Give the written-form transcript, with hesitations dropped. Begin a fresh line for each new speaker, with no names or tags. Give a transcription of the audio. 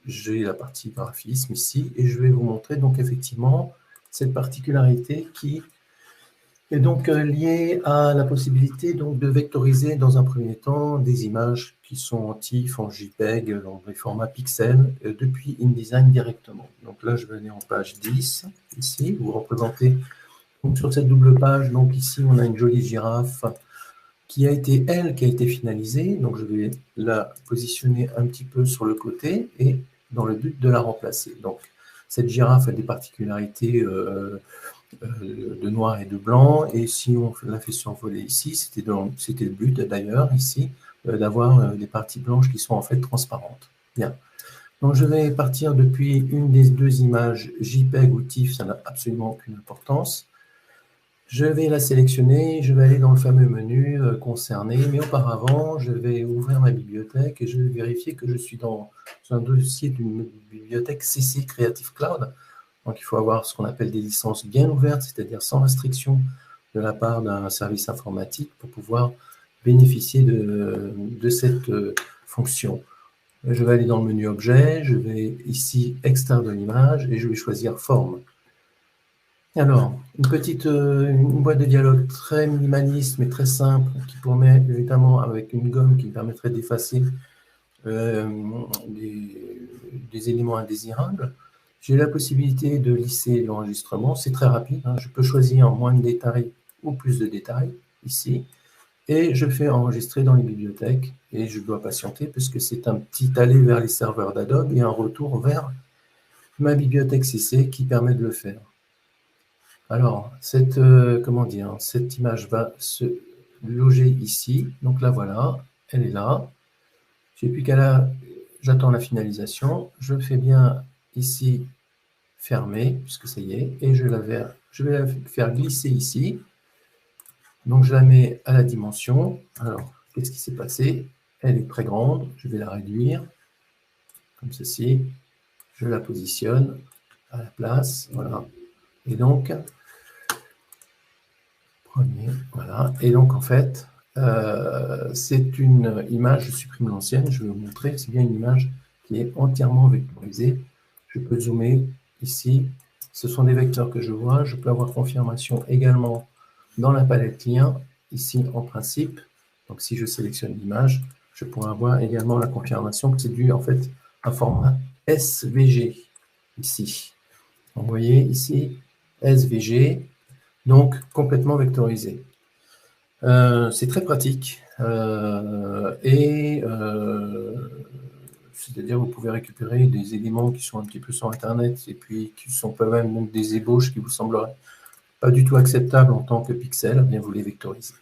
j'ai la partie graphisme ici, et je vais vous montrer donc effectivement cette particularité qui est donc liée à la possibilité donc de vectoriser dans un premier temps des images qui sont en TIFF, en JPEG, dans les formats pixels, depuis InDesign directement. Donc là, je vais aller en page 10, ici, vous représentez donc sur cette double page, donc ici, on a une jolie girafe qui a été finalisée. Donc, je vais la positionner un petit peu sur le côté et dans le but de la remplacer. Donc, cette girafe a des particularités de noir et de blanc. Et si on la fait survoler ici, c'était le but d'ailleurs, ici, d'avoir des parties blanches qui sont en fait transparentes. Bien. Donc, je vais partir depuis une des deux images JPEG ou TIFF, ça n'a absolument aucune importance. Je vais la sélectionner, je vais aller dans le fameux menu concerné, mais auparavant, je vais ouvrir ma bibliothèque et je vais vérifier que je suis dans un dossier d'une bibliothèque CC Creative Cloud. Donc, il faut avoir ce qu'on appelle des licences bien ouvertes, c'est-à-dire sans restriction de la part d'un service informatique pour pouvoir bénéficier de cette fonction. Je vais aller dans le menu Objet, je vais ici extraire de l'image et je vais choisir Forme. Alors, une boîte de dialogue très minimaliste, mais très simple, qui permet évidemment avec une gomme qui permettrait d'effacer des éléments indésirables. J'ai la possibilité de lisser l'enregistrement, c'est très rapide, hein. Je peux choisir moins de détails ou plus de détails, ici, et je fais enregistrer dans les bibliothèques, et je dois patienter, puisque c'est un petit aller vers les serveurs d'Adobe et un retour vers ma bibliothèque CC qui permet de le faire. Alors, cette image va se loger ici. Donc là, voilà, elle est là. J'ai plus qu'à là, j'attends la finalisation. Je fais bien ici fermer, puisque ça y est, et je vais la faire glisser ici. Donc, je la mets à la dimension. Alors, qu'est-ce qui s'est passé? Elle est très grande. Je vais la réduire, comme ceci. Je la positionne à la place. Voilà. Et donc, voilà. Et donc, en fait, c'est une image, je supprime l'ancienne, je vais vous montrer, c'est bien une image qui est entièrement vectorisée. Je peux zoomer ici. Ce sont des vecteurs que je vois. Je peux avoir confirmation également dans la palette lien, ici en principe. Donc, si je sélectionne l'image, je pourrais avoir également la confirmation que c'est dû en fait à un format SVG, ici. Donc, vous voyez ici, SVG, donc complètement vectorisé. C'est très pratique c'est-à-dire vous pouvez récupérer des éléments qui sont un petit peu sur Internet et puis qui sont pas même des ébauches qui vous sembleraient pas du tout acceptables en tant que pixels, bien vous les vectorisez.